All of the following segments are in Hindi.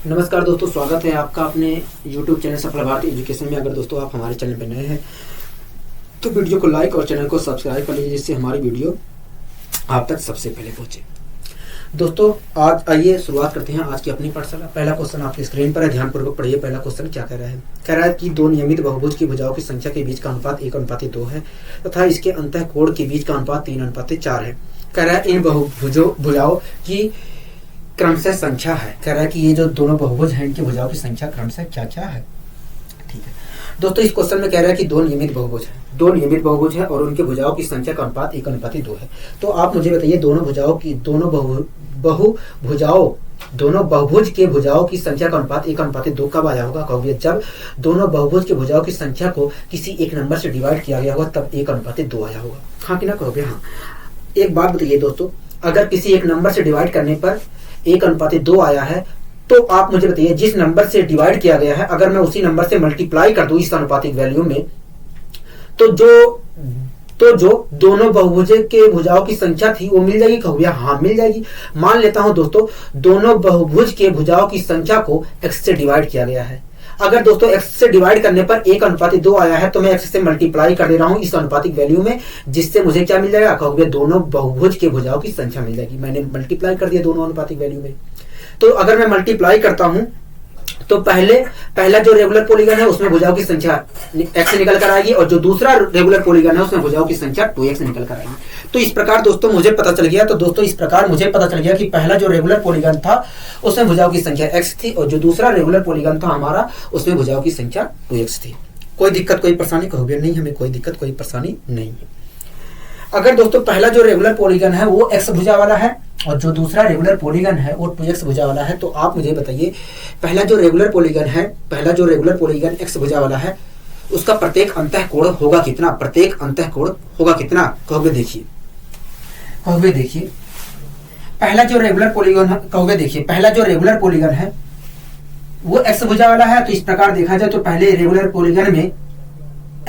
नमस्कार दोस्तों, स्वागत है आपका अपने YouTube चैनल सफल भारतीय एजुकेशन में। अगर दोस्तों आप हमारे चैनल पर नए हैं तो वीडियो को लाइक और चैनल को सब्सक्राइब कर लीजिए, जिससे हमारी वीडियो आप तक सबसे पहले पहुंचे। दोस्तों आज आइए शुरुआत करते हैं आज की अपनी पाठशाला। पहला क्वेश्चन आपकी स्क्रीन पर है, ध्यानपूर्वक पढ़िए। पहला क्वेश्चन क्या कह रहा है? कह रहा है कि दो नियमित बहुभुज की भुजाओं की संख्या के बीच का अनुपात 1:2 है तथा इसके अंतःकोण के बीच का अनुपात 3:4 है। कह रहा है इन भुजाओं की क्रमशः संख्या है। कह रहा है कि ये जो दोनों बहुभुज हैं इनकी भुजाओं की संख्या क्रमशः क्या क्या है। ठीक है दोस्तों, इस क्वेश्चन में कह रहा है कि दो नियमित बहुभुज है और उनके भुजाओं की संख्या का अनुपात 1:2 है। तो आप मुझे बताइए दोनों बहुभुज के भुजाओं की संख्या का अनुपात 1:2 कब आया होगा? कहोगे जब दोनों बहुभुज के भुजाओं की संख्या को किसी एक नंबर से डिवाइड किया गया होगा तब 1:2 आया होगा। हाँ कि ना कहोगे? हाँ। एक बात बताइए दोस्तों, अगर किसी एक नंबर से डिवाइड करने पर 1:2 आया है तो आप मुझे बताइए जिस नंबर से डिवाइड किया गया है अगर मैं उसी नंबर से मल्टीप्लाई कर दूं इस अनुपातिक वैल्यू में तो जो दोनों बहुभुज के भुजाओं की संख्या थी वो मिल जाएगी। कहोगे हाँ मिल जाएगी। मान लेता हूं दोस्तों दोनों बहुभुज के भुजाओं की संख्या को x से डिवाइड किया गया है। अगर दोस्तों x से डिवाइड करने पर 1:2 आया है तो मैं x से मल्टीप्लाई कर दे रहा हूं इस अनुपातिक वैल्यू में, जिससे मुझे क्या मिल जाएगा? कहोगे दोनों बहुभुज के भुजाओं की संख्या मिल जाएगी। मैंने मल्टीप्लाई कर दिया दोनों अनुपातिक वैल्यू में। तो अगर मैं मल्टीप्लाई करता हूं तो पहला जो रेगुलर पॉलीगन है उसमें भुजाओं की संख्या x निकल कर आएगी और जो दूसरा रेगुलर पॉलीगन है उसमें भुजाओं की संख्या 2x निकल कर आएगी। तो इस प्रकार दोस्तों मुझे पता चल गया कि पहला जो रेगुलर पॉलीगन था उसमें भुजाओं की संख्या x थी और जो दूसरा रेगुलर पॉलीगन था हमारा उसमें भुजाओं की संख्या 2x थी। कोई दिक्कत कोई परेशानी? कहोगे नहीं, हमें कोई दिक्कत कोई परेशानी नहीं है। अगर दोस्तों पहला जो रेगुलर पॉलीगन है वो x भुजा वाला है और जो दूसरा रेगुलर पॉलीगन है वो 2x भुजा वाला है, तो आप मुझे बताइए पहला जो रेगुलर पॉलीगन x भुजा वाला है उसका प्रत्येक अंतःकोण होगा कितना? कहोगे देखिए पहला जो रेगुलर पॉलीगन है वो x भुजा वाला है। तो इस प्रकार देखा जाए तो पहले रेगुलर पॉलीगन में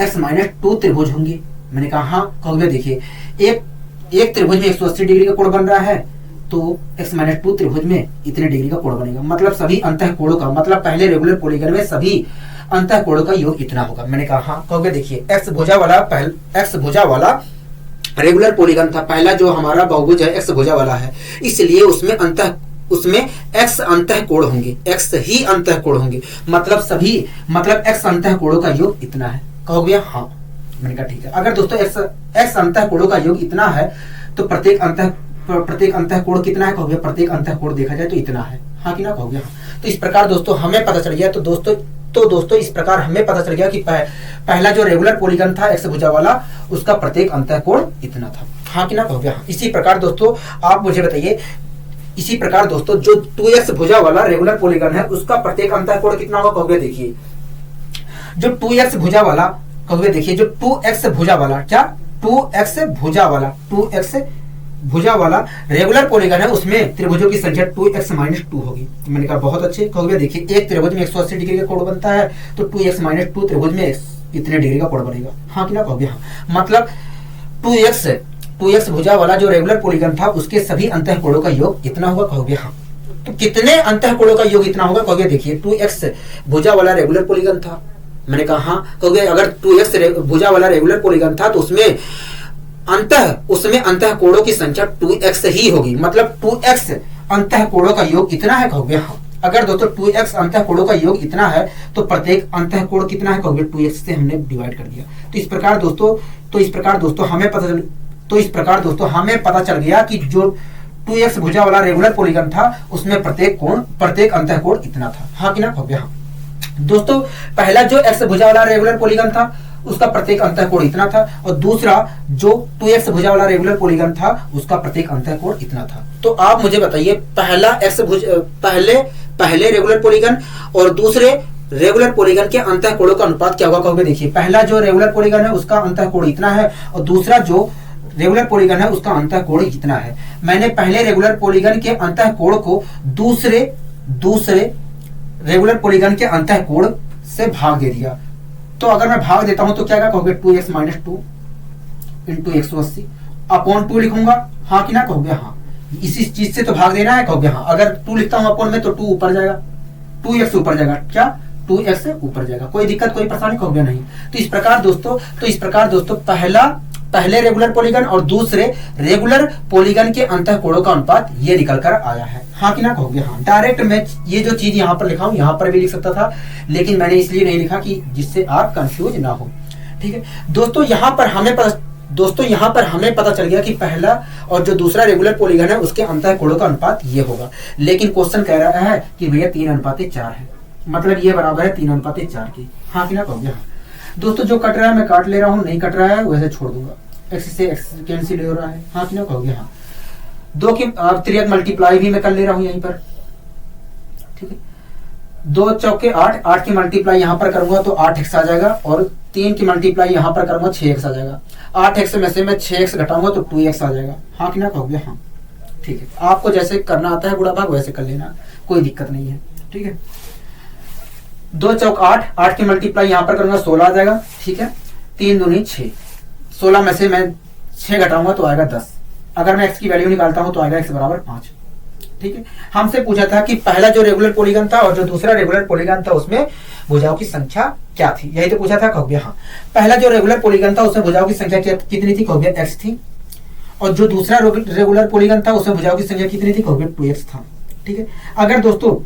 x-2 त्रिभुज होंगे। मैंने कहा हाँ। कहोगे देखिए एक त्रिभुज में 180 डिग्री का कोण बन रहा है तो x-2 त्रिभुज में इतने डिग्री का कोण बनेगा। मतलब सभी अंतःकोणों का पहले रेगुलर पॉलीगन में सभी अंतःकोणों का योग इतना होगा। मैंने कहा हाँ। कहोगे देखिए x भुजा वाला रेगुलर पॉलीगन था। पहला जो हमारा बहुभुज है x भुजा वाला है, इसलिए उसमें x अंतःकोण होंगे, x ही अंतःकोण होंगे। मतलब x अंतःकोणों का योग इतना है। कहोगे हाँ। मैंने कहा ठीक है। अगर दोस्तों x अंतःकोणों का योग इतना है तो प्रत्येक अंतःकोण कितना है? कहोगे प्रत्येक अंतःकोण देखा जाए तो इतना है। हाँ कि ना? कहोगे हाँ। तो इस प्रकार दोस्तों हमें पता चल गया इस प्रकार हमें पता चल गया कि पहला जो रेगुलर पॉलीगन था x भुजा वाला उसका प्रत्येक अंतःकोण इतना था। हाँ कि ना? कहोगे हाँ। इसी प्रकार दोस्तों आप मुझे बताइए जो 2x भुजा वाला रेगुलर पॉलीगन है उसका प्रत्येक अंतःकोण कितना होगा? कहोगे देखिए जो 2x भुजा वाला रेगुलर पॉलीगन है उसमें त्रिभुजों की संख्या 2x-2 होगी। मैंने कहा बहुत अच्छे। कहोगे देखिए एक त्रिभुज में 180 डिग्री का कोण बनता है तो 2x-2 त्रिभुज में इतने डिग्री का कोण बनेगा। हाँ कि ना? कहोगे हाँ। मतलब 2x भुजा वाला जो रेगुलर पॉलीगन था उसके सभी अंतःकोणों का योग इतना होगा। कहोगे हाँ। तो कितने अंतःकोणों का योग इतना होगा? कहोगे देखिए 2x भुजा वाला रेगुलर पॉलीगन था। मैंने कहा हाँ। कहोगे अगर 2x भुजा वाला रेगुलर पॉलीगन था तो उसमें अंतःकोणों की संख्या 2x ही होगी। मतलब 2x अंतःकोणों का योग इतना है। कहोगे हाँ। अगर दोस्तों 2x अंतःकोणों का योग इतना है तो प्रत्येक अंतःकोण कितना है? कहोगे 2x से हमने डिवाइड कर दिया। तो इस प्रकार दोस्तों हमें पता चल गया कि जो 2x भुजा वाला रेगुलर पॉलीगन था उसमें प्रत्येक अंतःकोण इतना था। हाँ कि ना? कहोगे हाँ। दोस्तों पहला जो x भुजा वाला रेगुलर पॉलीगन था उसका प्रत्येक अंतःकोण इतना था और दूसरा जो 2x भुजा वाला रेगुलर पॉलीगन था उसका प्रत्येक अंतःकोण इतना था। तो आप मुझे बताइए पहले रेगुलर पॉलीगन और दूसरे रेगुलर पॉलीगन के अंतःकोणों का अनुपात क्या होगा? कहोगे देखिए पहला जो रेगुलर पॉलीगन है उसका अंतःकोण इतना है और दूसरा जो रेगुलर पॉलीगन है उसका अंतःकोण इतना है। मैंने पहले रेगुलर पॉलीगन के अंतःकोण को दूसरे रेगुलर पॉलीगन के अंतःकोण से भाग दे दिया। तो अगर मैं भाग देता हूं तो क्या कहोगे 2x-2 इंटू 180 अपॉन 2 लिखूंगा। हाँ कि ना? कहोगे हाँ। इसी चीज से तो भाग देना है। कहोगे हाँ। अगर 2 लिखता हूं अपॉन में तो 2 ऊपर जाएगा। 2x ऊपर जाएगा, क्या 2x ऊपर जाएगा, कोई दिक्कत कोई परेशानी हो गया नहीं। तो इस प्रकार दोस्तों पहले रेगुलर पॉलीगन और दूसरे रेगुलर पॉलीगन के अंतःकोणों का अनुपात ये निकल कर आया है। हाँ कि ना कहोगे हाँ। डायरेक्ट मैं ये जो चीज यहाँ पर लिखा हूं यहाँ पर भी लिख सकता था, लेकिन मैंने इसलिए नहीं लिखा कि जिससे आप कंफ्यूज ना हो। ठीक है दोस्तों, यहाँ पर हमें पता चल गया कि पहला और जो दूसरा रेगुलर पॉलीगन है उसके अंतःकोणों का अनुपात ये होगा। लेकिन क्वेश्चन कह रहा है कि भैया 3:4 है, मतलब ये बराबर है 3:4 की। हाँ कि ना कहोगे हाँ। दोस्तों जो कट रहा है मैं काट ले रहा हूँ, नहीं कट रहा है वैसे छोड़ दूंगा, एक्स से एक्स कैंसिल हो रहा है। हाँ कि ना कहोगे हाँ। 2 की त्रियक मल्टीप्लाई भी मैं कर ले रहा हूँ यहीं पर। ठीक है, 2 चौके 8, 8 की मल्टीप्लाई यहाँ पर करूंगा तो 8x आ जाएगा, और 3 की मल्टीप्लाई यहाँ पर करूंगा 6x आ जाएगा। 8x में से मैं 6x घटाऊंगा तो 2x आ जाएगा। हाँ कि ना कहोगे हाँ। ठीक है, आपको जैसे करना आता है गुणा भाग वैसे कर लेना, कोई दिक्कत नहीं है। ठीक है, 2 चौक 8, 8 की मल्टीप्लाई यहाँ पर करूंगा 16 आ जाएगा। ठीक है, 3 दूनी 6, 16 में से मैं 6 घटाऊंगा तो आएगा 10। अगर मैं x की वैल्यू निकालता हूं तो आएगा x बराबर 5। ठीक है, हमसे पूछा था कि पहला जो रेगुलर पॉलीगन था और जो दूसरा रेगुलर पॉलीगन था उसमें भुजाओं की संख्या क्या थी, यही तो पूछा था। कहोगे हाँ। पहला जो रेगुलर पॉलीगन था उसमें भुजाओं की संख्या कितनी थी, कहोगे x थी, और जो दूसरा रेगुलर पॉलीगन था उसमें भुजाओं की संख्या कितनी थी, कहोगे 2x था। ठीक है, अगर दोस्तों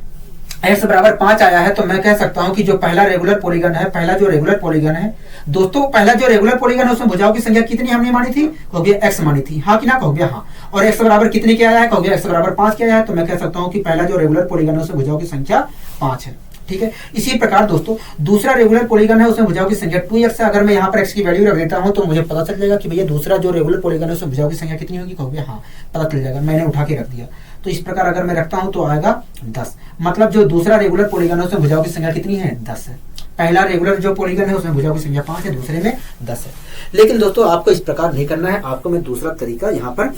x बराबर 5 आया है तो मैं कह सकता हूं कि जो पहला रेगुलर पॉलीगन है, दोस्तों पहला जो रेगुलर पॉलीगन है उसमें भुजाओं की संख्या कितनी हमने मानी थी, कहोगे x मानी थी। हाँ कि ना कहोगे हाँ। और x बराबर कितने के आया है, कहोगे x बराबर 5 के आया है, तो मैं कह सकता हूं कि पहला जो रेगुलर पॉलीगन है उसमें भुजाओं की संख्या 5 है। ठीक है, इसी प्रकार दोस्तों दूसरा रेगुलर पॉलीगन है उसमें भुजाओं की संख्या 2x है। अगर मैं यहाँ पर x की वैल्यू रख देता हूँ तो मुझे पता चल जाएगा कि भैया दूसरा जो रेगुलर पॉलीगन है उसमें भुजाओं की संख्या कितनी होगी, कहोगे हाँ पता चल जाएगा, मैंने उठा के रख दिया। तो इस प्रकार अगर मैं रखता हूं तो आएगा 10, मतलब जो दूसरा रेगुलर पॉलीगन है उसमें भुजाओं की संख्या कितनी है, 10 है। पहला रेगुलर जो पॉलीगन है उसमें भुजाओं की संख्या 5 है, दूसरे में 10 है। लेकिन दोस्तों आपको इस प्रकार नहीं करना है, आपको मैं दूसरा तरीका यहाँ पर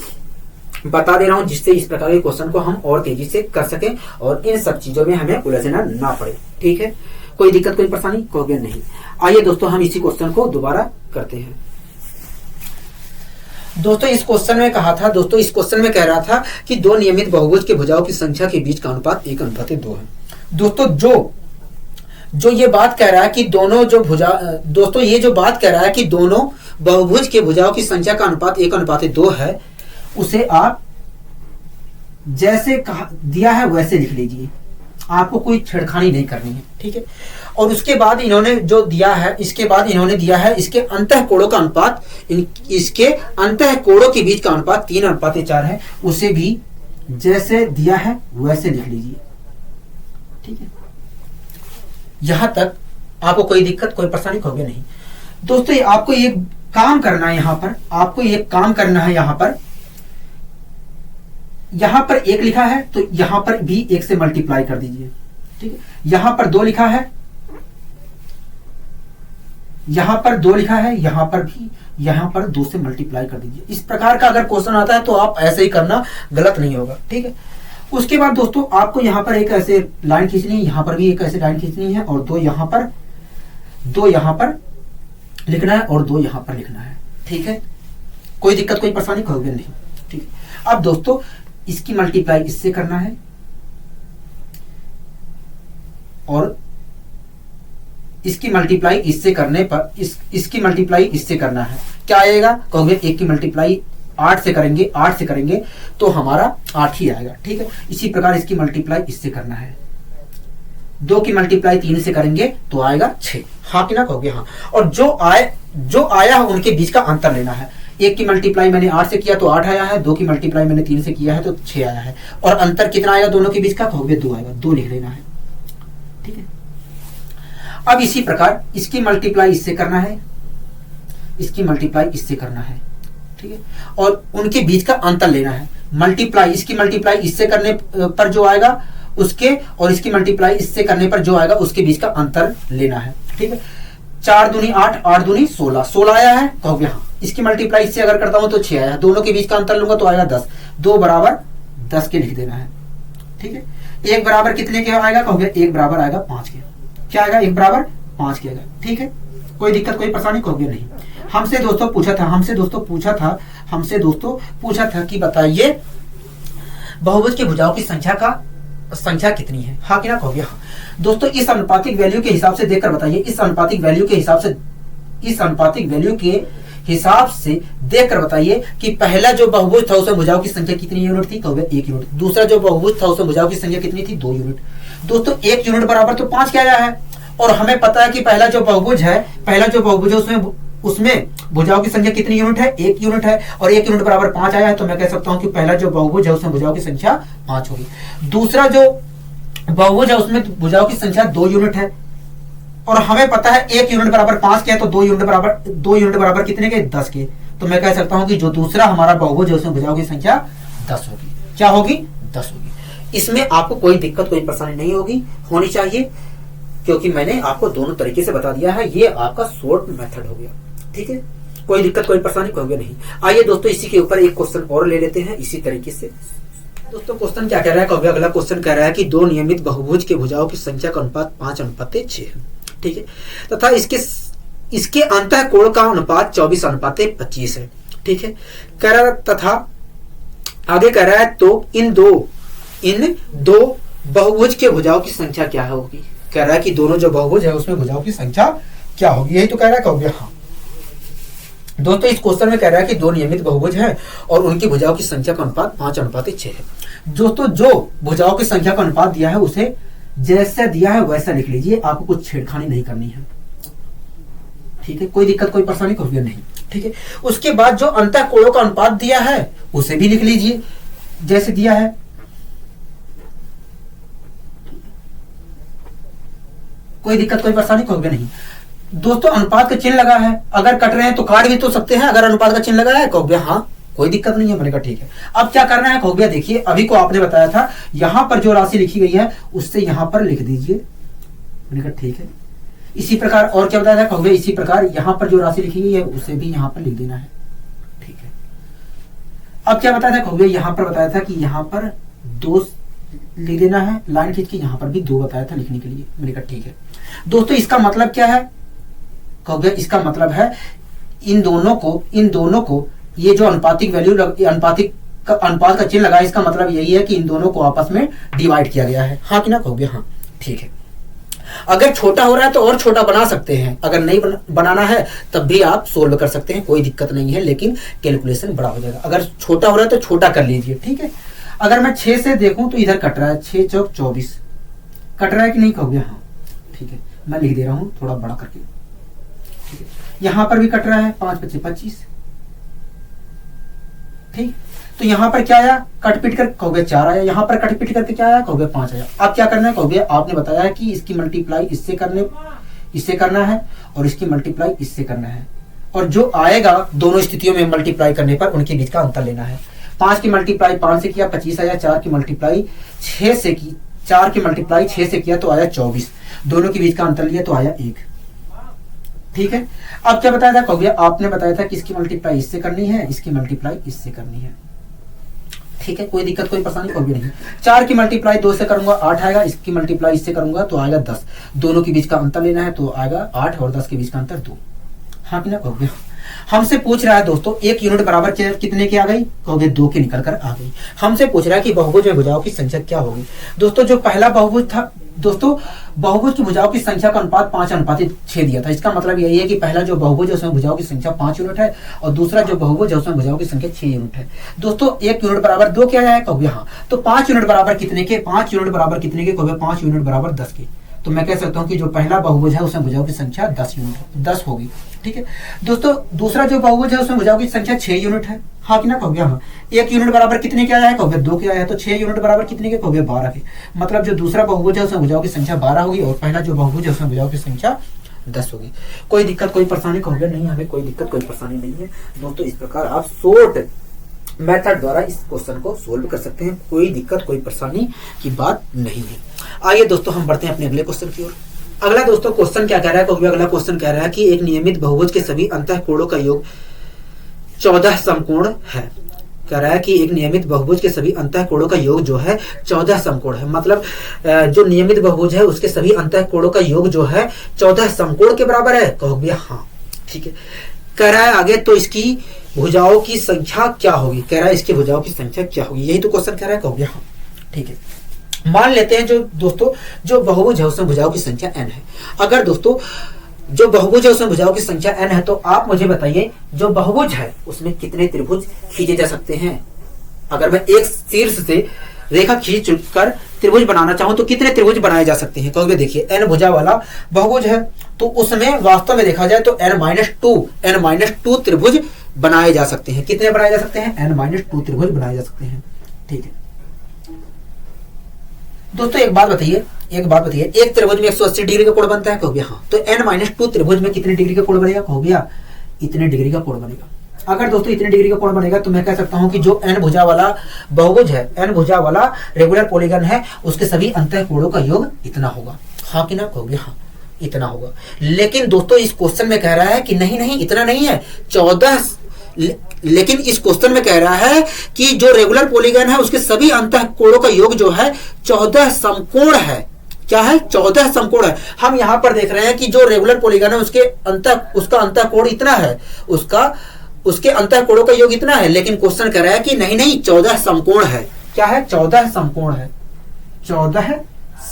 बता दे रहा हूं जिससे इस प्रकार के क्वेश्चन को हम और तेजी से कर सकें और इन सब चीजों में हमें उलझना ना पड़े। ठीक है, कोई दिक्कत कोई परेशानी कहोगे नहीं। आइए दोस्तों हम इसी क्वेश्चन को दोबारा करते हैं। दोस्तों इस क्वेश्चन में कह रहा था कि दो नियमित बहुभुज के भुजाओं की संख्या के बीच का अनुपात 1:2 है। दोस्तों जो ये बात कह रहा है कि दोनों बहुभुज के भुजाओं की संख्या का अनुपात 1:2 है, उसे आप जैसे दिया है वैसे लिख लीजिए, आपको कोई छेड़खानी नहीं करनी है। ठीक है, और उसके बाद इन्होंने जो दिया है, इसके अंतःकोणों का अनुपात, इसके अंतःकोणों के बीच का अनुपात 3:4 है, उसे भी जैसे दिया है वैसे लिख लीजिए। ठीक है, यहां तक आपको कोई दिक्कत कोई परेशानी होगी नहीं। दोस्तों आपको ये काम करना है, यहां पर 1 लिखा है तो यहां पर भी 1 से मल्टीप्लाई कर दीजिए। ठीक है, यहां पर 2 लिखा है, यहां पर 2 से मल्टीप्लाई कर दीजिए। इस प्रकार का अगर क्वेश्चन आता है तो आप ऐसे ही करना, गलत नहीं होगा। ठीक है, उसके बाद दोस्तों आपको यहां पर एक ऐसे लाइन खींचनी है, यहां पर भी एक ऐसे लाइन खींचनी है, और 2 यहां पर लिखना है और 2 यहां पर लिखना है। ठीक है, कोई दिक्कत कोई परेशानी कहोगे नहीं। ठीक है, अब दोस्तों इसकी मल्टीप्लाई इससे करना है और इसकी मल्टीप्लाई इससे करने पर इसकी मल्टीप्लाई इससे करना है। क्या आएगा, कहोगे 1 की मल्टीप्लाई 8 से करेंगे तो हमारा 8 ही आएगा। ठीक है, इसी प्रकार इसकी मल्टीप्लाई इससे करना है, 2 की मल्टीप्लाई 3 से करेंगे तो आएगा 6। हाँ कि ना कहोगे हाँ। और जो आया उनके बीच का अंतर लेना है। 1 की मल्टीप्लाई मैंने 8 से किया तो 8 आया है, 2 की मल्टीप्लाई मैंने 3 से किया है तो 6 आया है, और अंतर कितना आएगा दोनों के बीच का, कहोगे 2 आएगा, 2 लिख लेना है। ठीक है, अब इसी प्रकार इसकी मल्टीप्लाई इससे करना है, इसकी मल्टीप्लाई इससे करना है। ठीक है, और उनके बीच का अंतर लेना है। इसकी मल्टीप्लाई इससे करने पर जो आएगा उसके, और इसकी मल्टीप्लाई इससे करने पर जो आएगा उसके बीच का अंतर लेना है। ठीक है, 4 दूनी 8, 8 दूनी 16, 16 आया है, कहोगे हाँ। इसकी मल्टीप्लाई इससे अगर करता हूं तो 6 आया, दोनों के बीच का अंतर लूंगा तो आएगा 10, 2 बराबर 10 के लिख देना है। ठीक है, 1 बराबर कितने के आएगा, कहोगे 1 बराबर आएगा 5 के। क्या आएगा, 1 बराबर 5 के आएगा। ठीक है, कोई दिक्कत कोई परेशानी कहोगे नहीं। हमसे दोस्तों पूछा था कि बताइए बहुभुज की भुजाओं की संख्या का संख्या कितनी है, हाँ कि ना कहोगे हाँ। दोस्तों इस अनुपातिक वैल्यू के हिसाब से देखकर बताइए, इस अनुपातिक वैल्यू के हिसाब से देखकर बताइए कि पहला जो बहुभुज था उसमें भुजाओं की संख्या कितनी यूनिट थी, कहोगे 1 यूनिट। दूसरा जो बहुभुज था उसमें भुजाओं की संख्या कितनी थी, 2 यूनिट। दोस्तों 1 यूनिट बराबर तो 5 क्या आया है, और हमें पता है कि पहला जो बहुभुज है उसमें भुजाओं की संख्या कितनी यूनिट है, 1 यूनिट है, और 1 यूनिट बराबर 5 आया है, तो मैं कह सकता हूं कि पहला जो बहुभुज है उसमें भुजाओं की संख्या 5 होगी। दूसरा जो बहुभुज है उसमें भुजाओं की संख्या 2 यूनिट है, और हमें पता है 1 यूनिट बराबर 5 के है, तो 2 यूनिट बराबर कितने के, 10 के। तो मैं कह सकता हूं कि जो दूसरा हमारा बहुभुज है उसमें भुजाओं की संख्या 10 होगी। क्या होगी, 10 होगी। इसमें आपको कोई दिक्कत कोई परेशानी नहीं होनी चाहिए, क्योंकि मैंने आपको दोनों तरीके से बता दिया है। ये आपका शॉर्ट मेथड हो गया, ठीक है। कोई दिक्कत कोई परेशानी कहोगे नहीं। आइए दोस्तों इसी के ऊपर एक क्वेश्चन और ले लेते हैं इसी तरीके से। दोस्तों क्वेश्चन क्या कह रहा है, कहोगे अगला क्वेश्चन कह रहा है कि दो नियमित बहुभुज के भुजाओं की संख्या का अनुपात 5:6 है, ठीक है, तथा इसके अंतः कोण का अनुपात 24:25 है, ठीक है। कह रहा तथा आगे कह रहा है तो इन दो बहुभुज के भुजाओं की संख्या क्या होगी। कह रहा है कि दोनों जो बहुभुज है उसमें भुजाओं की संख्या क्या होगी, यही तो कह रहा है, कहोगे हाँ। दोस्तों इस क्वेश्चन में कह रहा है कि दो नियमित बहुभुज हैं और उनकी भुजाओं की संख्या का अनुपात 5:6 है। दोस्तों जो भुजाओं की संख्या का अनुपात दिया है उसे जैसा दिया है वैसा लिख लीजिए, आपको कुछ छेड़खानी नहीं करनी है, ठीक है। कोई दिक्कत कोई परेशानी कहोगे नहीं, ठीक है। उसके बाद जो अंतः कोणों का अनुपात दिया है उसे भी लिख लीजिए जैसे दिया है, कोई दिक्कत कोई परेशानी कहोगे नहीं। दोस्तों अनुपात का चिन्ह लगा है, अगर कट रहे हैं तो काट भी तो सकते हैं, अगर अनुपात का चिन्ह लगा है कहोगे हाँ कोई दिक्कत नहीं है। मैंने कहा ठीक है। अब क्या करना है कहोगे, देखिए अभी को आपने बताया था यहां पर जो राशि लिखी गई है उससे यहां पर लिख दीजिए। मैंने कहा ठीक है। इसी प्रकार और क्या बताया था कहोगे, इसी प्रकार यहां पर जो राशि लिखी गई है उसे भी यहां पर लिख देना है, ठीक है। अब क्या बताया था कहोगे, यहां पर बताया था कि यहां पर 2 लिख देना है, लाइन खींच के यहां पर भी 2 बताया था लिखने के लिए। मैंने कहा ठीक है। दोस्तों इसका मतलब क्या है कहोगे, इसका मतलब है इन दोनों को ये जो अनुपातिक वैल्यू अनुपात का चिन्ह लगा है, इसका मतलब यही है कि इन दोनों को आपस में डिवाइड किया गया है, हाँ कि ना कहोगे हाँ, ठीक है। अगर छोटा हो रहा है तो और छोटा बना सकते हैं, अगर नहीं बनाना है तब भी आप सोल्व कर सकते हैं, कोई दिक्कत नहीं है, लेकिन कैलकुलेशन बड़ा हो जाएगा। अगर छोटा हो रहा है तो छोटा कर लीजिए, ठीक है। अगर मैं 6 से देखूं तो इधर कट रहा है, 6 चौक 24 कट रहा है कि नहीं कहोगे हाँ, ठीक है। मैं लिख दे रहा हूं थोड़ा बड़ा करके, ठीक है। यहां पर भी कट रहा है, 5 5 25, ठीक। तो यहां पर क्या आया, कट पिट कर कहोगे 4 आया, यहां पर कट पिट करके क्या आया कहोगे 5 आया। अब क्या करना है कहोगे, आपने बताया है कि इसकी मल्टीप्लाई इससे करना है और इसकी मल्टीप्लाई इससे करना है, और जो आएगा दोनों स्थितियों में मल्टीप्लाई करने पर उनके बीच का अंतर लेना है। 5 की मल्टीप्लाई 5 से किया 25 आया, 4 की मल्टीप्लाई 6 से की 4 की मल्टीप्लाई 6 से किया तो आया 24, दोनों के बीच का अंतर लिया तो आया 1, ठीक है। अब क्या बताया था कहोगे, आपने बताया था कि इसकी मल्टीप्लाई इससे करनी है, इसकी मल्टीप्लाई इससे करनी है, ठीक है। कोई दिक्कत कोई परेशानी कहोगे नहीं। 4 की मल्टीप्लाई 2 से करूंगा 8 आएगा, इसकी मल्टीप्लाई इससे करूंगा तो आएगा 10, दोनों के बीच का अंतर लेना है तो आएगा 8 और 10 के बीच का अंतर 2, हाँ कि ना कहोगे। हमसे पूछ रहा है दोस्तों 1 यूनिट बराबर कितने की आ गई कहोगे, 2 की निकल कर आ गई। हमसे पूछ रहा है कि बहुभुज में भुजाओं की संख्या क्या होगी। दोस्तों जो पहला बहुभुज था, दोस्तों बहुभुज की भुजाओं की संख्या का अनुपात 5:6 दिया था। इसका मतलब यही है कि पहला जो बहुभुज है उसमें भुजाओं की संख्या 5 यूनिट है और दूसरा जो बहुभुज है उसमें भुजाओं की संख्या 6 यूनिट है। दोस्तों 1 यूनिट बराबर 2 क्या है कहोगे हाँ, तो 5 यूनिट बराबर कितने के, 5 यूनिट बराबर कितने के कहोगे, 5 यूनिट बराबर 10 के। तो मैं कह सकता हूं कि जो पहला बहुभुज है उसमें भुजाओं की संख्या 10 होगी, ठीक है। दोस्तों दूसरा जो बहुभुज है उसमें भुजाओं की संख्या 6 यूनिट है, हाँ कि ना कहोगे हाँ। 1 यूनिट बराबर कितने के आया है कहोगे, 2 के आया है, तो 6 यूनिट बराबर कितने के कहोगे 12 के। मतलब जो दूसरा बहुभुज है उसमें भुजाओं की संख्या 12 होगी और पहला जो बहुभुज है उसमें भुजाओं की संख्या 10 होगी। कोई दिक्कत कोई परेशानी कहोगे नहीं, हमें कोई दिक्कत कोई परेशानी नहीं है। दोस्तों इस प्रकार आप शॉर्ट मेथड द्वारा इस क्वेश्चन को सोल्व कर सकते हैं, कोई दिक्कत कोई परेशानी की बात नहीं है। आइए दोस्तों हम बढ़ते हैं अपने अगले क्वेश्चन की ओर। अगला दोस्तों क्वेश्चन क्या कह रहा है कहोगे, अगला क्वेश्चन कह रहा है कि एक नियमित बहुभुज के सभी अंतः कोणों का योग 14 समकोण है। कह रहा है कि एक नियमित बहुभुज के सभी अंतः कोणों का योग जो है 14 समकोण है। मतलब जो नियमित बहुभुज है उसके सभी अंतः कोणों का योग जो है 14 समकोण के बराबर है कहोगे हाँ, ठीक है। कह रहा है आगे तो इसकी भुजाओं की संख्या क्या होगी, कह रहा है इसकी भुजाओं की संख्या क्या होगी, यही तो क्वेश्चन कह रहा है कहोगे हाँ, ठीक है। मान लेते हैं जो दोस्तों जो बहुभुज है उसमें भुजाओं की संख्या n है। अगर दोस्तों जो बहुभुज है उसमें भुजाओं की संख्या n है, तो आप मुझे बताइए जो बहुभुज है उसमें कितने त्रिभुज खींचे जा सकते हैं। अगर मैं एक शीर्ष से रेखा खींच कर त्रिभुज बनाना चाहूं तो कितने त्रिभुज बनाए जा सकते हैं। कहोगे देखिए n भुजा वाला बहुभुज है तो उसमें वास्तव में देखा जाए तो n-2 त्रिभुज बनाए जा सकते हैं। कितने बनाए जा सकते हैं? n-2 त्रिभुज बनाए जा सकते हैं। ठीक है दोस्तों, एक बात बताइए एक त्रिभुज में 180 डिग्री का कोण बनता है। कहोगे हाँ, तो n-2 त्रिभुज में कितने डिग्री का कोण बनेगा? कहोगे इतने डिग्री का कोण बनेगा। अगर दोस्तों इतने डिग्री का कोण बनेगा तो मैं कह सकता हूं कि जो n भुजा वाला बहुभुज है, n भुजा वाला रेगुलर पॉलीगन है, उसके सभी अंतः कोणों का योग इतना होगा। हाँ कि ना? कहोगे हाँ इतना होगा। लेकिन दोस्तों इस क्वेश्चन में कह रहा है कि नहीं इतना नहीं है, 14। लेकिन इस क्वेश्चन में कह रहा है कि जो रेगुलर पॉलीगन है उसके सभी अंतः कोणों का योग जो है 14 समकोण है। क्या है? 14 समकोण है। हम यहां पर देख रहे हैं कि जो रेगुलर पॉलीगन है उसका अंतः कोण इतना है, उसके अंतः कोणों का योग इतना है। लेकिन क्वेश्चन कह रहा है कि नहीं 14 समकोण है। क्या है? 14 समकोण है। 14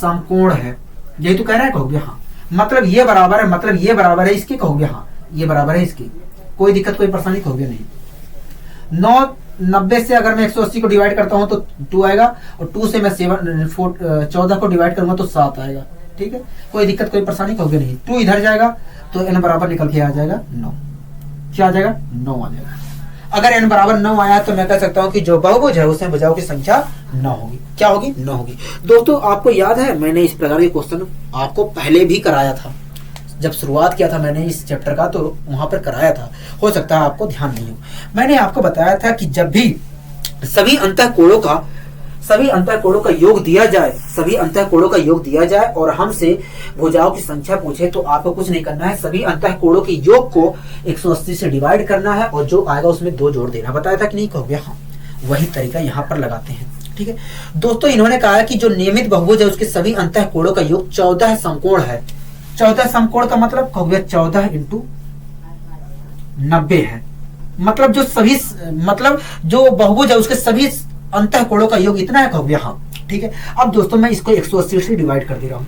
समकोण है, यही तो कह रहा है। कहोगे हाँ, मतलब ये बराबर है इसके। कहोगे हाँ ये बराबर है इसकी। कोई दिक्कत कोई परेशानी? कहोगे नहीं। 90 से अगर मैं 180 को डिवाइड करता हूं तो 2 आएगा, और 2 से मैं 14 को डिवाइड करूंगा तो 7 आएगा। ठीक है, कोई दिक्कत कोई परेशानी? कहोगे नहीं। 2 इधर जाएगा तो n बराबर निकल के आ जाएगा 9। क्या आ जाएगा? 9 आ जाएगा। अगर n बराबर 9 आया तो मैं कह सकता हूं कि जो बहुभुज है उसमें भुजाओं की संख्या 9 होगी। क्या होगी? 9 होगी। दोस्तों आपको याद है मैंने इस प्रकार के क्वेश्चन आपको पहले भी कराया था। जब शुरुआत किया था मैंने इस चैप्टर का तो वहां पर कराया था, हो सकता है आपको ध्यान नहीं हो। मैंने आपको बताया था कि जब भी सभी अंतः कोणों का योग दिया जाए और हमसे भुजाओं की संख्या पूछे तो आपको कुछ नहीं करना है, सभी अंतः कोणों के योग को 180 से डिवाइड करना है और जो आएगा उसमें 2 जोड़ देना। बताया था कि नहीं? कहोगे हाँ, वही तरीका यहाँ पर लगाते हैं। ठीक है दोस्तों, इन्होंने कहा कि जो नियमित बहुभुज है उसके सभी अंतः कोणों का योग 14 समकोण है। 14 समकोण का मतलब कहोगे 14 × 90 है। मतलब जो बहुभुज है उसके सभी अंतः कोणों का योग इतना है। कहोगे हाँ ठीक है। अब दोस्तों मैं इसको 180 से डिवाइड कर दे रहा हूँ।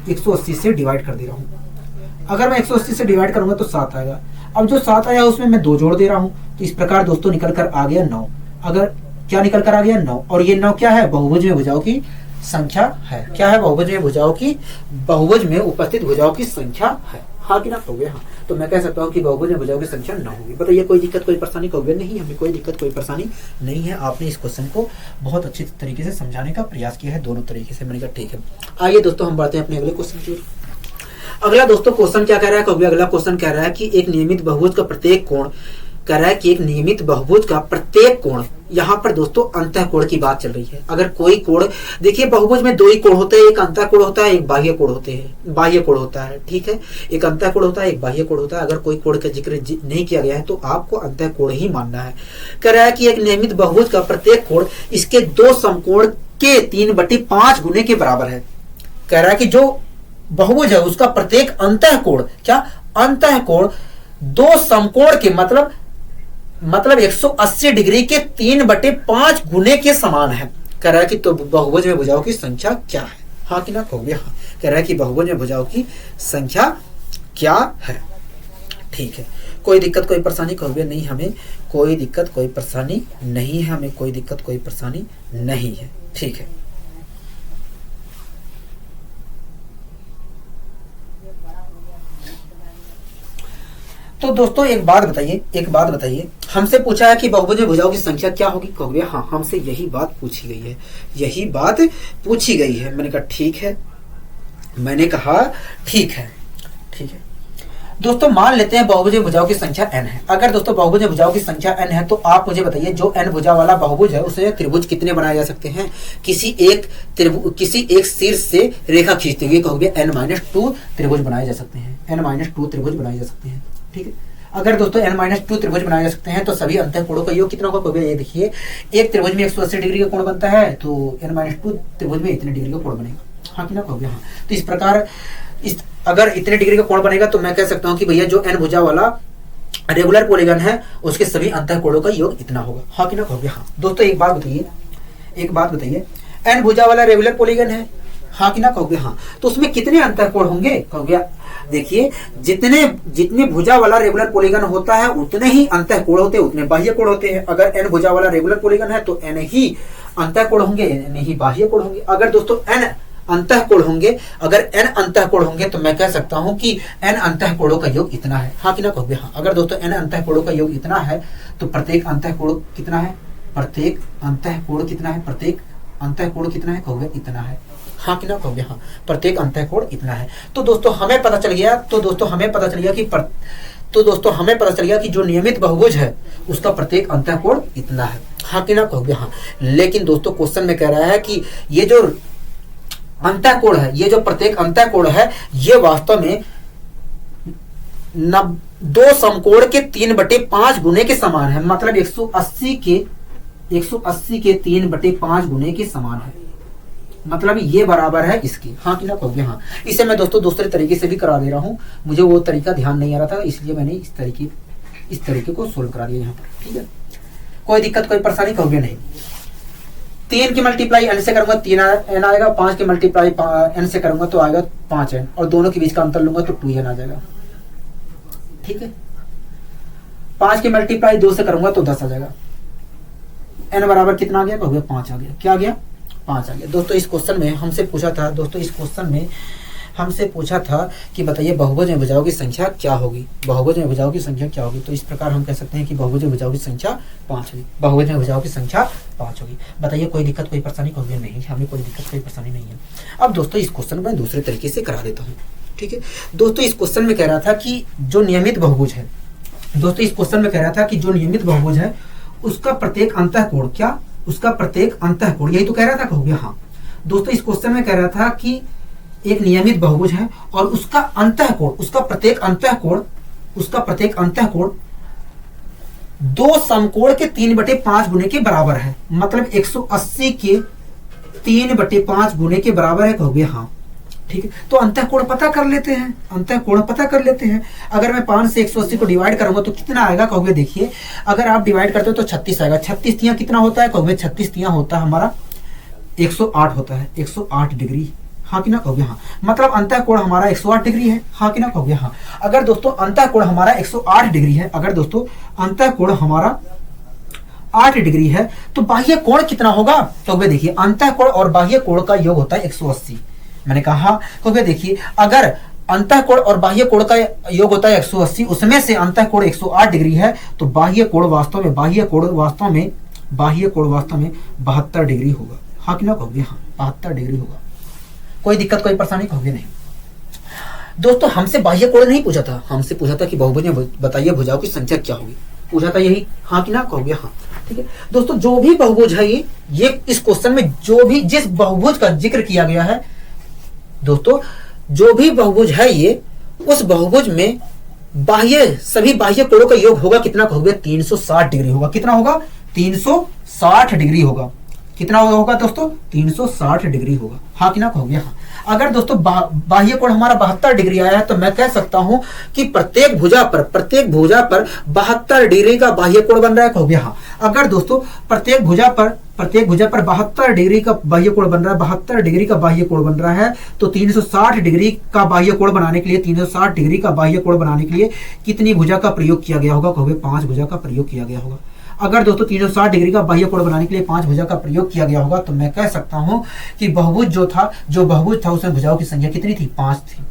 अगर मैं 180 से डिवाइड करूंगा तो 7 आएगा। अब जो 7 आया उसमें मैं 2 जोड़ दे रहा हूँ, तो इस प्रकार दोस्तों निकल कर आ गया 9। अगर क्या निकल कर आ गया? 9। और ये 9 क्या है? बहुभुज में भुजाओं की संख्या है। क्या है? बहुभुज में उपस्थित भुजाओं की संख्या है। हाँ कि ना? कहोगे हाँ। तो मैं कह सकता हूँ कि बहुभुज में भुजाओं की संख्या 9 होगी। बताइए कोई दिक्कत कोई परेशानी? कहोगे नहीं, हमें कोई दिक्कत कोई परेशानी नहीं है। आपने इस क्वेश्चन को बहुत अच्छी तरीके से समझाने का प्रयास किया है, दोनों तरीके से। मैंने कहा ठीक है। आइए दोस्तों हम बढ़ते हैं अपने अगले क्वेश्चन की ओर। अगला दोस्तों क्वेश्चन क्या कह रहा है? कहोगे अगला क्वेश्चन कह रहा है कि एक नियमित बहुभुज का प्रत्येक कोण यहाँ पर दोस्तों अंतः कोण की बात चल रही है। अगर कोई कोण, देखिए बहुभुज में 2 ही कोण होते हैं, एक अंतः कोण होता है, एक बाह्य कोण होता है। ठीक है, एक अंतः कोण होता है, एक बाह्य कोण होता है। अगर कोई कोण का जिक्र नहीं किया गया है तो आपको अंतः कोण ही मानना है। कह रहा है कि एक नियमित बहुभुज का प्रत्येक कोण इसके 2 समकोण के 3/5 गुने के बराबर है। कह रहा है कि जो बहुभुज है उसका प्रत्येक अंतः कोण, क्या अंतः कोण 2 समकोण के मतलब 180 डिग्री के 3/5 गुने के समान है। कह रहा है कि तो बहुभुज में भुजाओं की संख्या क्या है? हाँ कि ना? कहोगे हाँ। कह रहा है कि बहुभुज में भुजाओं की संख्या क्या है। ठीक है, कोई दिक्कत कोई परेशानी? कहोगे नहीं, हमें कोई दिक्कत कोई परेशानी नहीं है। ठीक है, तो दोस्तों एक बात बताइए, हमसे पूछा है कि बहुभुज में भुजाओं की संख्या क्या होगी। कहोगे हाँ, हमसे यही बात पूछी गई है। मैंने कहा ठीक है। दोस्तों मान लेते हैं बहुभुज में भुजाओं की संख्या n है। अगर दोस्तों बहुभुज में भुजाओं की संख्या n है तो आप मुझे बताइए जो n भुजा वाला बहुभुज है उसे त्रिभुज कितने बनाए जा सकते हैं? किसी एक शीर्ष से रेखा खींचते हुए कहोगे n-2 त्रिभुज बनाए जा सकते हैं। ठीक है, अगर दोस्तों n-2 त्रिभुज बनाए जा सकते हैं तो सभी अंतः कोणों का योग कितना होगा? कहोगे ये देखिए, एक त्रिभुज में 180 डिग्री का कोण बनता है तो n-2 त्रिभुज में इतने डिग्री का कोण बनेगा। हाँ कि ना? कहोगे हाँ। तो इस प्रकार अगर इतने डिग्री का कोण बनेगा तो मैं कह सकता हूं कि भैया जो n भुजा वाला रेगुलर पॉलीगन है उसके सभी अंतः कोणों का योग इतना होगा। हाँ कि ना? कहोगे हाँ। दोस्तों एक बात बताइए, n भुजा वाला रेगुलर पॉलीगन है हाँ कि ना कहोगे हाँ। तो उसमें कितने अंतःकोण होंगे कहोगे, देखिए जितने जितने भुजा वाला रेगुलर पॉलीगन होता है उतने ही अंतःकोण होते हैं, उतने बाह्य कोण होते हैं। अगर n भुजा वाला रेगुलर पॉलीगन है तो n ही अंतःकोण होंगे, n ही बाह्य कोण होंगे। अगर दोस्तों n अंतःकोण होंगे, अगर n अंतःकोण होंगे तो मैं कह सकता हूं कि n अंतःकोणों का योग इतना है। हाँ कि ना कहोगे हाँ। अगर दोस्तों n अंतःकोणों का योग इतना है तो प्रत्येक अंतःकोण कितना है, प्रत्येक अंतःकोण कितना है, प्रत्येक अंतःकोण कितना है कहोगे इतना है। हाँ कि ना कहोगे हाँ, प्रत्येक अंतःकोण इतना है। तो दोस्तों हमें पता चल गया, तो दोस्तों हमें पता चल गया कि जो नियमित बहुभुज है उसका प्रत्येक अंतःकोण इतना है। हाँ कि ना कहोगे हाँ। लेकिन दोस्तों क्वेश्चन में कह रहा है कि ये जो अंतःकोण है, ये जो प्रत्येक अंतःकोण है, ये वास्तव में दो समकोण के 3/5 गुने के समान है। मतलब 180 के 3/5 गुने के समान है। मतलब ये बराबर है इसके। हाँ कि ना कहोगे हाँ। इसे मैं दोस्तों दूसरे तरीके से भी करा दे रहा हूं, मुझे वो तरीका ध्यान नहीं आ रहा था इसलिए मैंने इस तरीके को सोल्व करा दिया यहाँ पर। ठीक है, कोई दिक्कत कोई परेशानी कहोगे नहीं। 3 की मल्टीप्लाई n से करूंगा 3n आएगा, 5 की मल्टीप्लाई n से करूंगा तो आएगा 5n, और दोनों के बीच का अंतर लूंगा तो 2n आ जाएगा। ठीक है, 5 की मल्टीप्लाई 2 से करूंगा तो 10 आ जाएगा। n बराबर कितना आ गया कहोगे 5 आ गया। क्या आ गया 5 आ गया। दोस्तों इस क्वेश्चन में हमसे पूछा था कि बताइए बहुभुज में भुजाओं की संख्या क्या होगी, बहुभुज में भुजाओं की संख्या क्या होगी। तो इस प्रकार हम कह सकते हैं कि बहुभुज में भुजाओं की संख्या 5 होगी, बहुभुज में भुजाओं की संख्या 5 होगी। बताइए कोई दिक्कत कोई परेशानी कहोगे नहीं, हमें कोई दिक्कत कोई परेशानी नहीं है। अब दोस्तों इस क्वेश्चन में दूसरे तरीके से करा देता हूँ। ठीक है दोस्तों, इस क्वेश्चन में कह रहा था कि जो नियमित बहुभुज है, दोस्तों इस क्वेश्चन में कह रहा था कि जो नियमित बहुभुज है उसका प्रत्येक अंतःकोण, क्या उसका प्रत्येक अंतःकोण, यही तो कह रहा था कहोगे हाँ। दोस्तों इस क्वेश्चन में कह रहा था कि एक नियमित बहुभुज है और उसका अंतःकोण, उसका प्रत्येक अंतःकोण दो समकोण के 3/5 गुने के बराबर है। मतलब 180 के 3/5 गुने के बराबर है कहोगे हाँ। ठीक है, तो अंतःकोण पता कर लेते हैं, अगर मैं 5 से 180 को डिवाइड करूंगा तो कितना आएगा कहोगे। देखिए अगर आप डिवाइड करते हो तो 36 आएगा। 36 तियां कितना होता है कहोगे, 36 तियां होता है हमारा 108 होता है, 108 डिग्री। हाँ कि ना कहोगे हाँ। मतलब अंतःकोण हमारा 108 डिग्री है। हाँ कि ना कहोगे हाँ। अगर दोस्तों अंतःकोण हमारा 108 डिग्री है, अगर दोस्तों अंतःकोण हमारा 8 डिग्री है तो बाह्य कोण कितना होगा कहोगे। देखिए अंतःकोण और बाह्य कोण का योग होता है 180। मैंने कहा कहोगे देखिए अगर अंतःकोण और बाह्य कोण का योग होता है 180, उसमें से अंतःकोण 108 डिग्री है तो बाह्य कोण वास्तव में 72 डिग्री होगा। हाँ कि ना कहोगे हाँ, 72 डिग्री होगा। कोई दिक्कत कोई परेशानी कहोगे नहीं। दोस्तों हमसे बाह्य कोण नहीं पूछा था, हमसे पूछा था कि बहुभुज में बताइए भुजाओं की संख्या क्या होगी, पूछा था यही। हाँ कि ना कहोगे हाँ। ठीक है दोस्तों, जो भी बहुभुज है ये इस क्वेश्चन में जो भी जिस बहुभुज का जिक्र किया गया है, दोस्तों जो भी बहुभुज है ये, उस बहुभुज में सभी बाह्य कोणों का योग होगा कितना कहोगे 360 डिग्री होगा। कितना होगा 360 डिग्री होगा। कितना होगा दोस्तों 360 डिग्री होगा। हाँ कि ना कहोगे हाँ। अगर दोस्तों बाह्य कोण हमारा 72 डिग्री आया है तो मैं कह सकता हूं कि प्रत्येक भुजा पर 72 डिग्री का बाह्य कोण बन रहा है कहोगे हाँ। अगर दोस्तों प्रत्येक भुजा पर 72 डिग्री का बाह्य कोण बन रहा है, 72 डिग्री का बाह्य कोण बन रहा है तो 360 डिग्री का बाह्य कोण बनाने के लिए, 360 डिग्री का बाह्य कोण बनाने के लिए कितनी भुजा का प्रयोग किया गया होगा कहोगे 5 भुजा का प्रयोग किया गया होगा। अगर दोस्तों 360 डिग्री का बाह्य कोण बनाने के लिए 5 भुजा का प्रयोग किया गया होगा तो मैं कह सकता हूं कि बहुभुज जो बहुभुज था उसमें भुजाओं की संख्या कितनी थी 5 थी।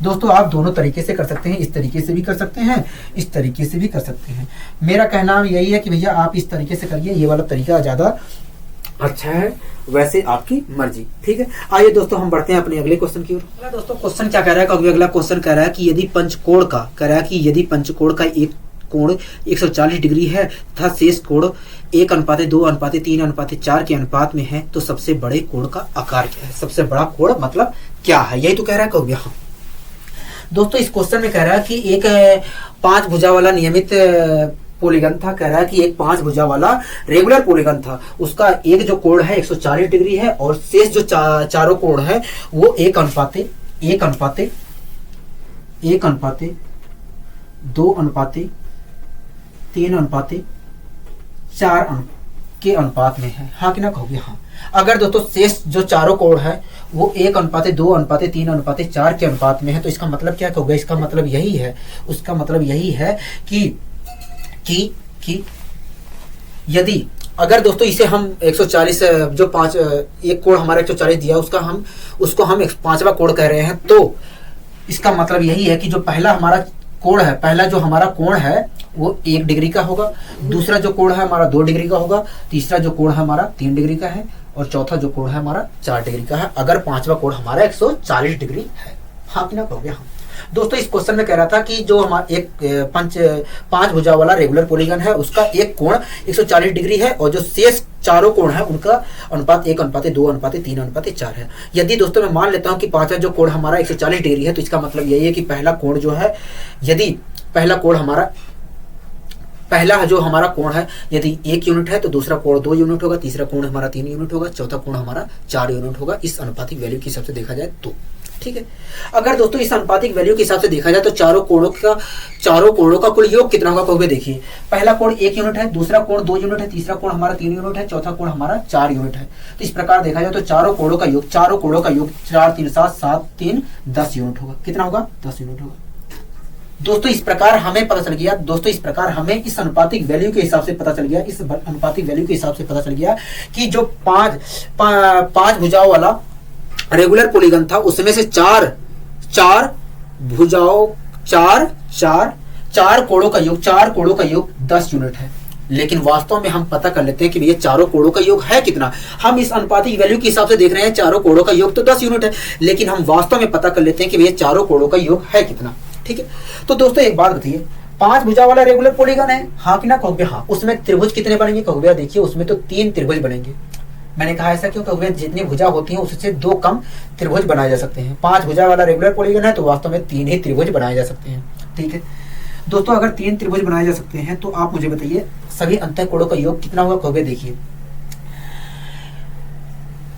दोस्तों आप दोनों तरीके से कर सकते हैं, इस तरीके से भी कर सकते हैं, इस तरीके से भी कर सकते हैं। मेरा कहना यही है कि भैया आप इस तरीके से करिए, ये वाला तरीका ज्यादा अच्छा है, वैसे आपकी मर्जी। ठीक है, आइए दोस्तों हम बढ़ते हैं अपने अगले क्वेश्चन की ओर। दोस्तों क्वेश्चन क्या कह रहा है, अगला क्वेश्चन कह रहा है कि यदि पंचकोण का एक कोण 140 डिग्री है तथा शेष कोण 1:2:3:4 के अनुपात में है तो सबसे बड़े कोण का आकार क्या है। सबसे बड़ा कोण मतलब क्या है, यही तो कह रहा है कहोगे हाँ। दोस्तों इस क्वेश्चन में कह रहा है कि एक 5 भुजा वाला नियमित पॉलीगन था, कह रहा है कि एक 5 भुजा वाला रेगुलर पॉलीगन था, उसका एक जो कोण है 140 डिग्री है और शेष जो चारों कोण है वो 1:2:3:4 के अनुपात में है, हाँ कि ना कहोगे हाँ। अगर दोस्तों शेष जो चारों कोण है वो 1:2:3:4 के अनुपात में है, तो इसका मतलब क्या कहोगे, इसका मतलब यही है, उसका मतलब यही है कि यदि अगर दोस्तों इसे हम 140 जो पांच एक कोण हमारा 140 दिया उसको हम पांचवा कोण कह रहे हैं, तो इसका मतलब यही है कि जो पहला हमारा कोण है, पहला जो हमारा कोण है वो 1 डिग्री का होगा, दूसरा जो कोण है हमारा 2 डिग्री का होगा, तीसरा जो कोण है हमारा 3 डिग्री का है, और चौथा जो कोण है हमारा 4 डिग्री का है, अगर पांचवा कोण हमारा 140 डिग्री है, हाँ कि ना कहोगे हाँ। दोस्तों इस क्वेश्चन में कह रहा था कि जो हमारा एक पांच भुजा वाला रेगुलर पॉलीगन है उसका एक कोण 140 डिग्री है, और जो शेष चारों कोण है उनका अनुपात 1:2:3:4 है। यदि दोस्तों मैं मान लेता हूं कि पांचवा जो कोण हमारा 140 डिग्री है, तो इसका मतलब यही है कि पहला कोण जो है, यदि पहला जो हमारा कोण है यदि 1 यूनिट है, तो दूसरा कोण 2 यूनिट होगा, तीसरा कोण हमारा 3 यूनिट होगा, चौथा कोण हमारा 4 यूनिट होगा, इस अनुपातिक वैल्यू के हिसाब से देखा जाए तो, ठीक है। अगर दोस्तों इस अनुपातिक वैल्यू के हिसाब से देखा जाए तो चारों कोणों का कुल योग कितना होगा कहोगे, देखिए पहला कोण 1 यूनिट है, दूसरा कोण 2 यूनिट है, तीसरा कोण हमारा 3 यूनिट है, चौथा कोण हमारा 4 यूनिट है। तो इस प्रकार देखा जाए तो चारों कोणों का योग 4 3 7 3 10 यूनिट होगा। कितना होगा, 10 यूनिट होगा। दोस्तों इस प्रकार हमें पता चल गया, इस अनुपातिक वैल्यू के हिसाब से पता चल गया कि जो पांच भुजाओं वाला रेगुलर पॉलीगन था उसमें से चार कोणों का योग 10 यूनिट है। लेकिन वास्तव में हम पता कर लेते हैं कि ये चारों कोणों का योग है कितना। हम इस अनुपातिक वैल्यू के हिसाब से देख रहे हैं चारों कोणों का योग तो 10 यूनिट है, लेकिन हम वास्तव में पता कर लेते हैं कि ये चारों कोणों का योग है कितना, ठीक है। तो दोस्तों एक बात बताइए, 5 भुजा वाला रेगुलर पॉलीगन है, हाँ कि ना कहोगे हाँ। उसमें त्रिभुज कितने बनेंगे कहोगे, देखिए उसमें तो 3 त्रिभुज बनेंगे। मैंने कहा ऐसा क्यों, कहोगे जितनी भुजा होती हैं उससे 2 कम त्रिभुज बनाए जा सकते हैं। 5 भुजा वाला रेगुलर पॉलीगन है तो वास्तव में 3 ही त्रिभुज बनाए जा सकते हैं, ठीक है। दोस्तों अगर 3 त्रिभुज बनाए जा सकते हैं तो आप मुझे बताइए सभी अंतःकोणों का योग कितना होगा कहोगे, देखिए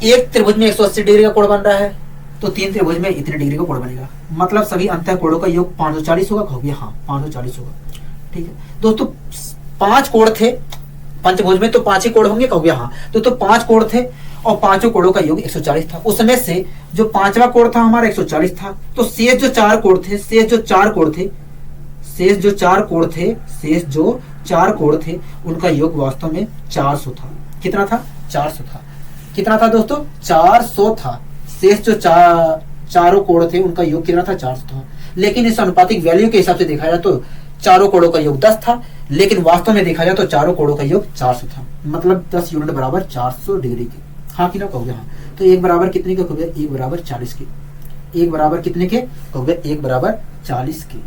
एक त्रिभुज में 180 डिग्री का कोण बन रहा है तो 3 त्रिभुज में इतने डिग्री का कोण बनेगा, मतलब सभी अंतःकोणों का योग 540 होगा कहोगे हाँ 540 होगा, ठीक है। दोस्तों 5 कोण थे पंचभुज में, तो 5 ही कोण होंगे कहोगे हाँ। तो 5 कोण थे और पांचों कोणों का योग 140 था। उसमें से जो पांचवा कोण था हमारा 140 था, तो शेष जो 4 कोण थे उनका योग वास्तव में 400 था। कितना था, 400 था। कितना था दोस्तों, 400 था। शेष जो चारों कोण थे उनका योग कितना था, 400 था। लेकिन इस अनुपातिक वैल्यू के हिसाब से देखा जाए तो चारों कोणों का योग 10 था, लेकिन वास्तव में देखा जाए तो चारों कोणों का योग 400 था, मतलब 10 यूनिट बराबर 400 डिग्री के, हाँ कि ना कहोगे हाँ। तो 1 बराबर कितने के कहोगे, 1 बराबर 40 के। 1 बराबर कितने के कहोगे, 1 बराबर 40 के,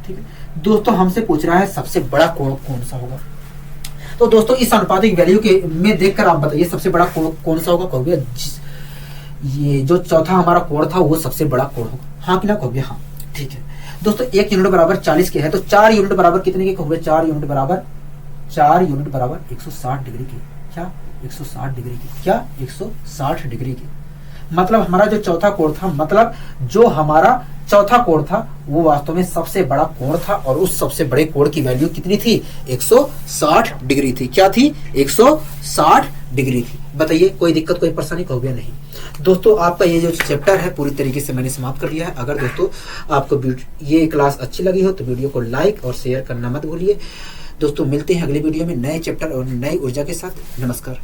ठीक है। दोस्तों हमसे पूछ रहा है सबसे बड़ा कोण कौन सा होगा। तो दोस्तों इस अनुपातिक वैल्यू के में देखकर आप बताइए सबसे बड़ा कोण कौन सा होगा कहोगे, ये जो चौथा हमारा कोण था वो सबसे बड़ा कोण होगा, हाँ कि ना कहोगे हाँ, ठीक है। दोस्तों 1 यूनिट बराबर 40 के है, तो 4 यूनिट बराबर कितने के कहोगे, 4 यूनिट बराबर 160 डिग्री के। क्या 160 डिग्री के, क्या 160 डिग्री के। मतलब हमारा जो चौथा कोण था, मतलब जो हमारा चौथा कोण था वो वास्तव में सबसे बड़ा कोण था, और उस सबसे बड़े कोण की वैल्यू कितनी थी, 160 डिग्री थी। क्या थी, 160 डिग्री थी। बताइए कोई दिक्कत कोई परेशानी कहोगे नहीं। दोस्तों आपका ये जो चैप्टर है पूरी तरीके से मैंने समाप्त कर लिया है। अगर दोस्तों आपको ये क्लास अच्छी लगी हो तो वीडियो को लाइक और शेयर करना मत भूलिए। दोस्तों मिलते हैं अगले वीडियो में नए चैप्टर और नई ऊर्जा के साथ। नमस्कार।